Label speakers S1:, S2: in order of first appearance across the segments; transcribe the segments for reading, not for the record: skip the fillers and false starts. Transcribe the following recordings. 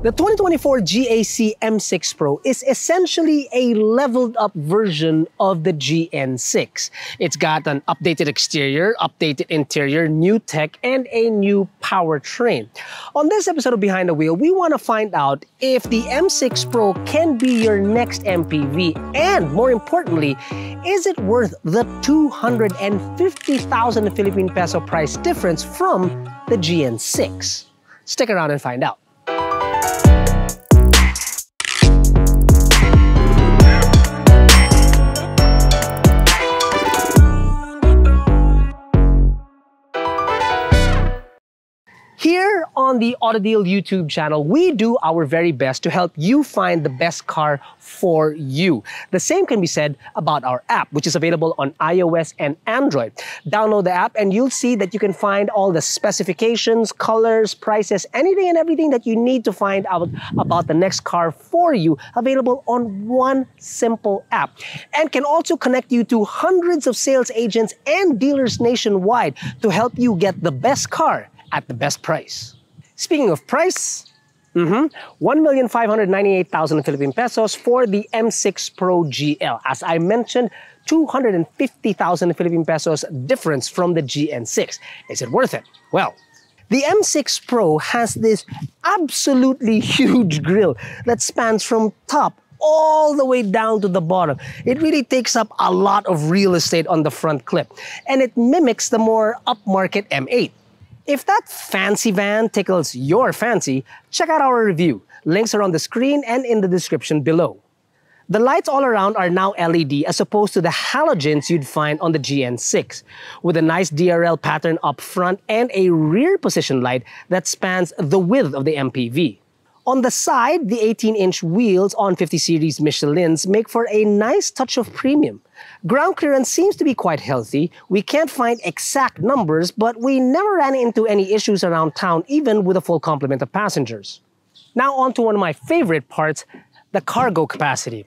S1: The 2024 GAC M6 Pro is essentially a leveled up version of the GN6. It's got an updated exterior, updated interior, new tech, and a new powertrain. On this episode of Behind the Wheel, we want to find out if the M6 Pro can be your next MPV, and more importantly, is it worth the 250,000 Philippine peso price difference from the GN6? Stick around and find out. Here on the AutoDeal YouTube channel, we do our very best to help you find the best car for you. The same can be said about our app, which is available on iOS and Android. Download the app and you'll see that you can find all the specifications, colors, prices, anything and everything that you need to find out about the next car for you, available on one simple app. And can also connect you to hundreds of sales agents and dealers nationwide to help you get the best car at the best price. Speaking of price, 1,598,000 Philippine pesos for the M6 Pro GL. As I mentioned, 250,000 Philippine pesos difference from the GN6. Is it worth it? Well, the M6 Pro has this absolutely huge grille that spans from top all the way down to the bottom. It really takes up a lot of real estate on the front clip, and it mimics the more upmarket M8. If that fancy van tickles your fancy, check out our review. Links are on the screen and in the description below. The lights all around are now LED as opposed to the halogens you'd find on the GN6, with a nice DRL pattern up front and a rear position light that spans the width of the MPV. On the side, the 18-inch wheels on 50 series Michelins make for a nice touch of premium. Ground clearance seems to be quite healthy. We can't find exact numbers, but we never ran into any issues around town, even with a full complement of passengers. Now on to one of my favorite parts, the cargo capacity.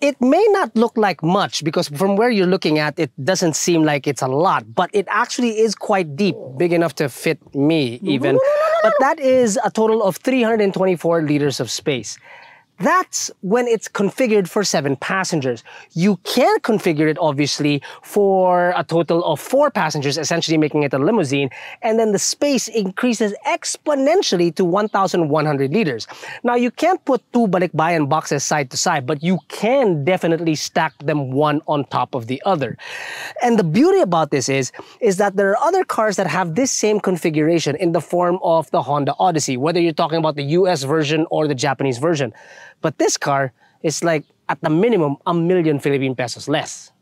S1: It may not look like much because from where you're looking at, it doesn't seem like it's a lot, but it actually is quite deep, big enough to fit me even. But that is a total of 324 liters of space. That's when it's configured for 7 passengers. You can configure it, obviously, for a total of 4 passengers, essentially making it a limousine, and then the space increases exponentially to 1,100 liters. Now, you can't put 2 balikbayan boxes side to side, but you can definitely stack them one on top of the other. And the beauty about this is that there are other cars that have this same configuration in the form of the Honda Odyssey, whether you're talking about the US version or the Japanese version. But this car is like, at the minimum, 1 million Philippine pesos less.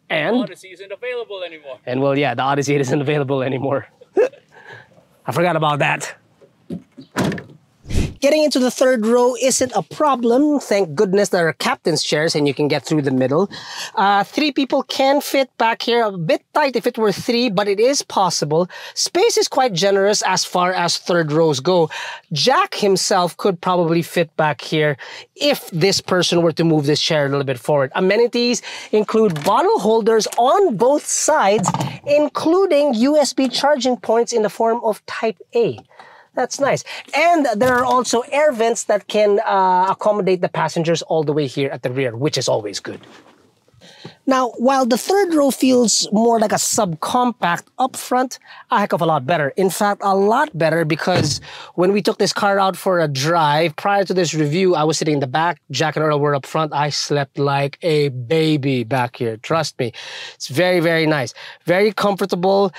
S1: And
S2: the Odyssey isn't available anymore.
S1: And well, yeah, the Odyssey isn't available anymore. I forgot about that. Getting into the third row isn't a problem. Thank goodness there are captain's chairs and you can get through the middle. 3 people can fit back here. A bit tight if it were 3, but it is possible. Space is quite generous as far as third rows go. Jack himself could probably fit back here if this person were to move this chair a little bit forward. Amenities include bottle holders on both sides, including USB charging points in the form of Type A. That's nice. And there are also air vents that can accommodate the passengers all the way here at the rear, which is always good. Now, while the third row feels more like a subcompact, up front, a heck of a lot better. In fact, a lot better, because when we took this car out for a drive, prior to this review, I was sitting in the back, Jack and Earl were up front. I slept like a baby back here, trust me. It's very, very nice. Very comfortable,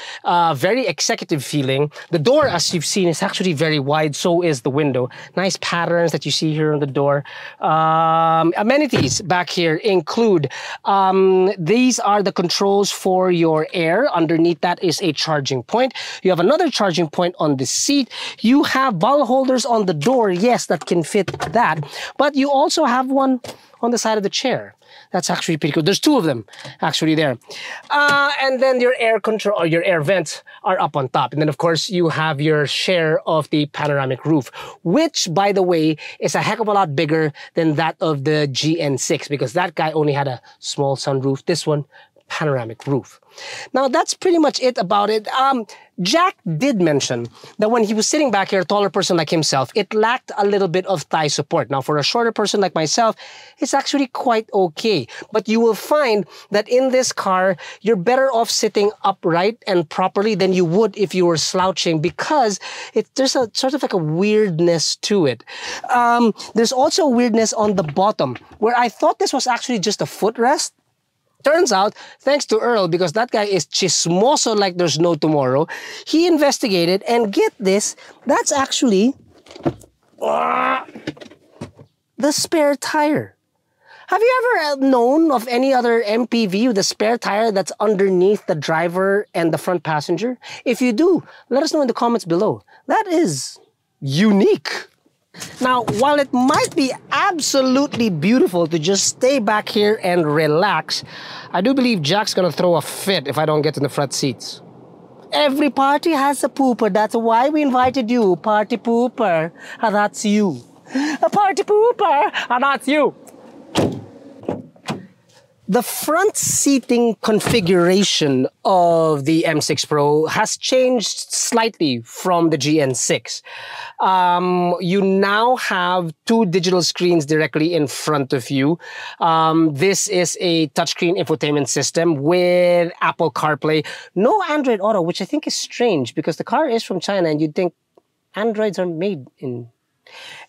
S1: very executive feeling. The door, as you've seen, is actually very wide, so is the window. Nice patterns that you see here on the door. Amenities back here include these are the controls for your air. Underneath that is a charging point. You have another charging point on the seat. You have bottle holders on the door, yes, that can fit that. But you also have one on the side of the chair. That's actually pretty cool. There's 2 of them actually there. And then your air control or your air vents are up on top. And then of course you have your share of the panoramic roof, which by the way is a heck of a lot bigger than that of the GN6, because that guy only had a small sunroof. This one, panoramic roof. Now, that's pretty much it about it. Jack did mention that when he was sitting back here, a taller person like himself, it lacked a little bit of thigh support. Now, for a shorter person like myself, it's actually quite okay. But you will find that in this car, you're better off sitting upright and properly than you would if you were slouching, because there's a sort of like a weirdness to it. There's also a weirdness on the bottom, where I thought this was actually just a footrest. Turns out, thanks to Earl, because that guy is chismoso like there's no tomorrow, he investigated, and get this, that's actually the spare tire. Have you ever known of any other MPV with a spare tire that's underneath the driver and the front passenger? If you do, let us know in the comments below. That is unique. Now, while it might be absolutely beautiful to just stay back here and relax, I do believe Jack's gonna throw a fit if I don't get in the front seats. Every party has a pooper. That's why we invited you, party pooper. And that's you. A party pooper, and that's you. The front seating configuration of the M6 Pro has changed slightly from the GN6. You now have two digital screens directly in front of you. This is a touchscreen infotainment system with Apple CarPlay. No Android Auto, which I think is strange because the car is from China and you'd think Androids are made in...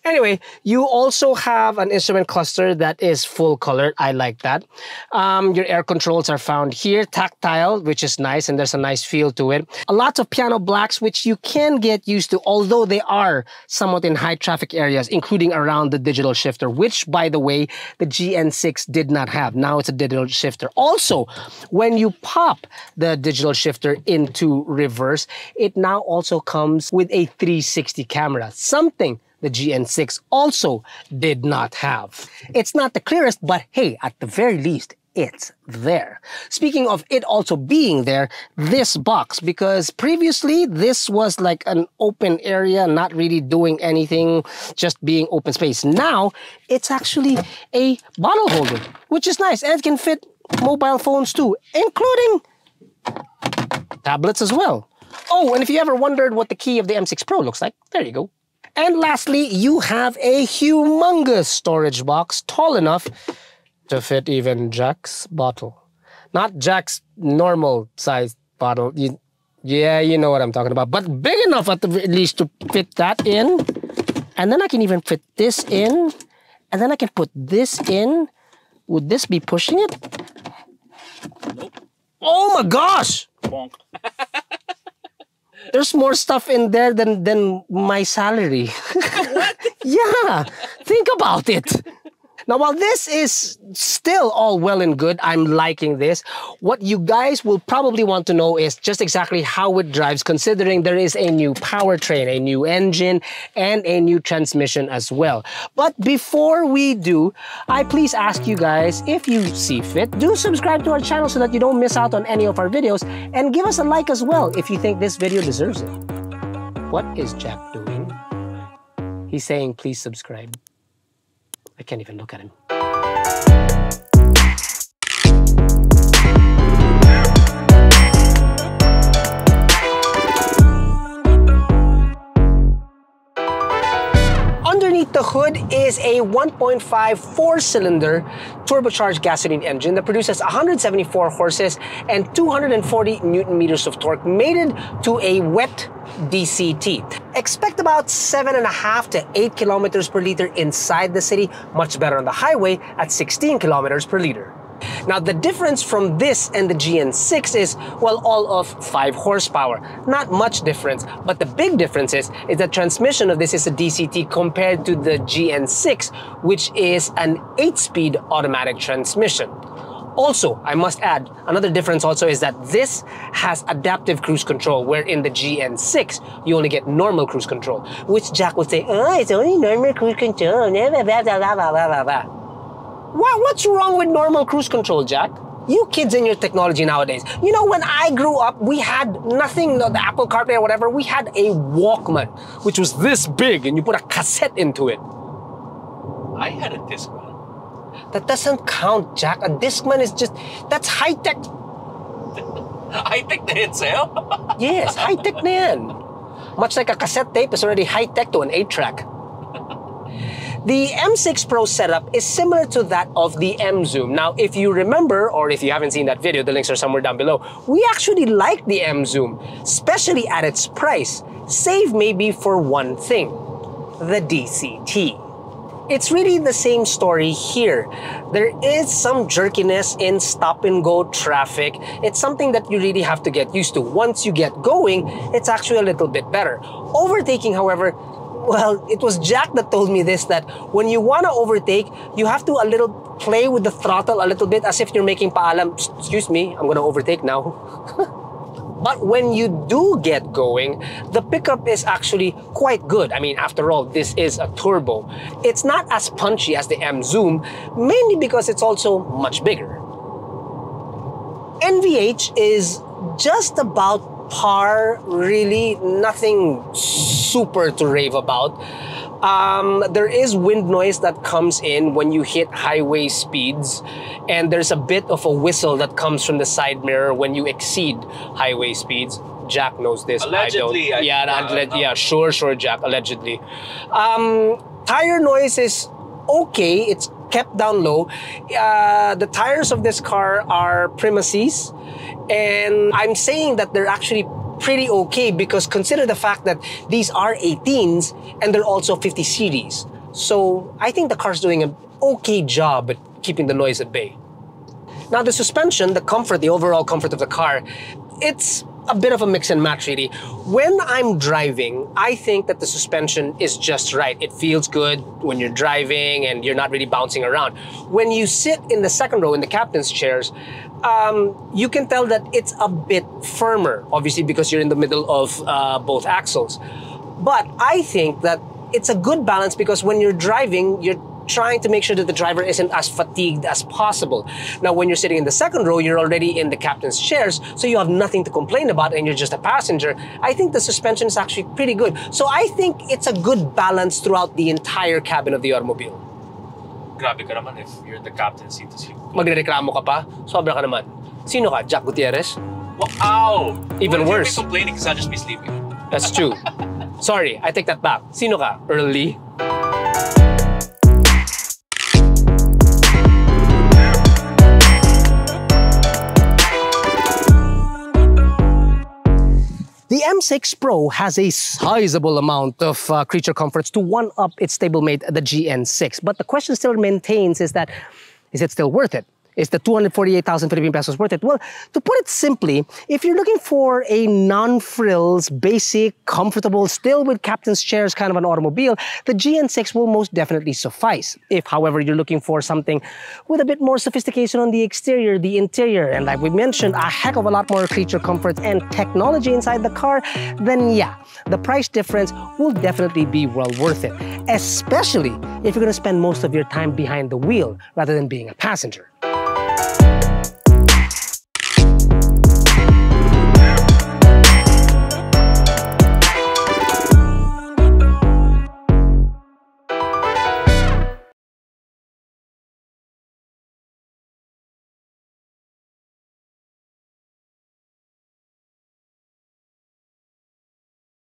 S1: Anyway, you also have an instrument cluster that is full color. I like that. Your air controls are found here, tactile, which is nice, and there's a nice feel to it. A lot of piano blacks, which you can get used to, although they are somewhat in high traffic areas, including around the digital shifter, which, by the way, the GN6 did not have. Now it's a digital shifter. Also, when you pop the digital shifter into reverse, it now also comes with a 360 camera, something the GN6 also did not have. It's not the clearest, but hey, at the very least, it's there. Speaking of it also being there, this box, because previously this was like an open area, not really doing anything, just being open space. Now, it's actually a bottle holder, which is nice, and it can fit mobile phones too, including tablets as well. Oh, and if you ever wondered what the key of the M6 Pro looks like, there you go. And lastly, you have a humongous storage box, tall enough to fit even Jack's bottle. Not Jack's normal sized bottle. Yeah, you know what I'm talking about. But big enough at the least to fit that in. And then I can even fit this in. And then I can put this in. Would this be pushing it?
S2: Nope.
S1: Oh my gosh!
S2: Bonk.
S1: There's more stuff in there than my salary.
S2: What?
S1: Yeah, think about it. Now, while this is still all well and good, I'm liking this. What you guys will probably want to know is just exactly how it drives, considering there is a new powertrain, a new engine, and a new transmission as well. But before we do, I please ask you guys, if you see fit, do subscribe to our channel so that you don't miss out on any of our videos, and give us a like as well if you think this video deserves it. What is Jack doing? He's saying, please subscribe. I can't even look at him. Underneath the hood is a 1.5 four-cylinder turbocharged gasoline engine that produces 174 horses and 240 Newton meters of torque, mated to a wet DCT. Expect about 7.5 to 8 kilometers per liter inside the city, much better on the highway at 16 kilometers per liter. Now, the difference from this and the GN6 is, well, all of 5 horsepower. Not much difference, but the big difference is the transmission of this is a DCT compared to the GN6, which is an 8-speed automatic transmission. Also, I must add, another difference also is that this has adaptive cruise control, where in the GN6, you only get normal cruise control, which Jack would say, oh, it's only normal cruise control, blah, blah, blah, blah, blah. What's wrong with normal cruise control, Jack? You kids and your technology nowadays. You know, when I grew up, we had nothing, the Apple CarPlay or whatever, we had a Walkman, which was this big, and you put a cassette into it.
S2: I had a Discman.
S1: That doesn't count, Jack. A Discman is just, that's high-tech.
S2: High-tech na yun sa'yo?
S1: Yes, high-tech na yan. Much like a cassette tape is already high-tech to an 8-track. The M6 Pro setup is similar to that of the M Zoom. Now, if you remember, or if you haven't seen that video, the links are somewhere down below, we actually like the M Zoom, especially at its price, save maybe for one thing, the DCT. It's really the same story here. There is some jerkiness in stop-and-go traffic. It's something that you really have to get used to. Once you get going, it's actually a little bit better. Overtaking, however, well, it was Jack that told me this, that when you want to overtake, you have to play with the throttle a little bit as if you're making paalam, excuse me, I'm going to overtake now. But when you do get going, the pickup is actually quite good. I mean, after all, this is a turbo. It's not as punchy as the M Zoom, mainly because it's also much bigger. NVH is just about par, really, nothing super to rave about. There is wind noise that comes in when you hit highway speeds, and there's a bit of a whistle that comes from the side mirror when you exceed highway speeds. Jack knows this.
S2: Allegedly.
S1: I don't. Yeah, sure, Jack, allegedly. Tire noise is okay. It's kept down low. The tires of this car are Prima Cs, and I'm saying that they're actually pretty okay because consider the fact that these are 18s and they're also 50 series. So I think the car's doing an okay job at keeping the noise at bay. Now the suspension, the comfort, the overall comfort of the car, it's a bit of a mix and match really. When I'm driving, I think that the suspension is just right. It feels good when you're driving and you're not really bouncing around. When you sit in the second row in the captain's chairs, you can tell that it's a bit firmer, obviously because you're in the middle of both axles. But I think that it's a good balance because when you're driving, you're trying to make sure that the driver isn't as fatigued as possible. Now, when you're sitting in the second row, you're already in the captain's chairs, so you have nothing to complain about and you're just a passenger. I think the suspension is actually pretty good. So I think it's a good balance throughout the entire cabin of the automobile.
S2: Grabe ka naman if you're in the captain's seat to sleep.
S1: Magrereklamo ka pa? Sobra ka naman. Sino ka? Jack Gutierrez?
S2: Wow!
S1: Even worse.
S2: You'll be complaining because I'll just be sleeping.
S1: That's true. Sorry, I take that back. Sino ka? Early? The M6 Pro has a sizable amount of creature comforts to one-up its stablemate, the GN6. But the question still maintains is that, is it still worth it? Is the 248,000 Philippine pesos worth it? Well, to put it simply, if you're looking for a non-frills, basic, comfortable, still with captain's chairs kind of an automobile, the GN6 will most definitely suffice. If, however, you're looking for something with a bit more sophistication on the exterior, the interior, and like we mentioned, a heck of a lot more creature comforts and technology inside the car, then yeah, the price difference will definitely be well worth it, especially if you're going to spend most of your time behind the wheel rather than being a passenger.